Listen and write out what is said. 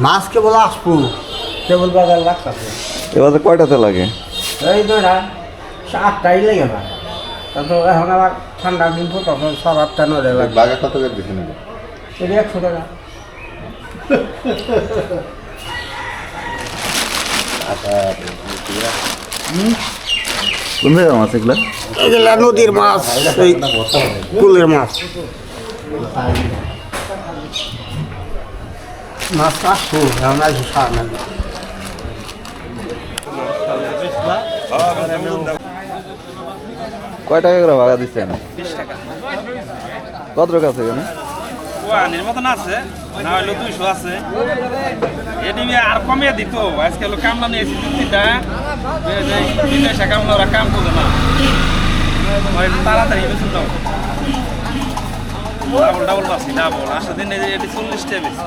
মাছ কেবল আসবো কেবল বাজার লাগতেছে এবার কয়টাতে লাগে? এই ধরা 8টাই লেগে না তারপর এখন আবার ঠান্ডার দিন তো তখন 7-8টা নড়ে লাগে। বাঘা কত করে বেশি নেবে? এটা 100 টাকা। কোন জায়গার মাছ এগুলা? এগুলা নদীর মাছ, এই কুলের মাছ। মাছ আসবো এখন আসবো সার না। কয় টাকা করে ভাড়া দিচ্ছেন? 20 টাকা। কত টাকা আছে এখানে? ওয়ানের মতন আছে, না হইলেও 200 আছে। এটি আর কমিয়ে দিত, আজকে হলো কামলা নিয়েছি 2-3টা, বিদেশে কামলা ওরা কাম করবে না। তাড়াতাড়ি বেতন দাও। ডাবল পাচ্ছি, ডাবল। আসলে দিন এটি 40 টাকা বেশি।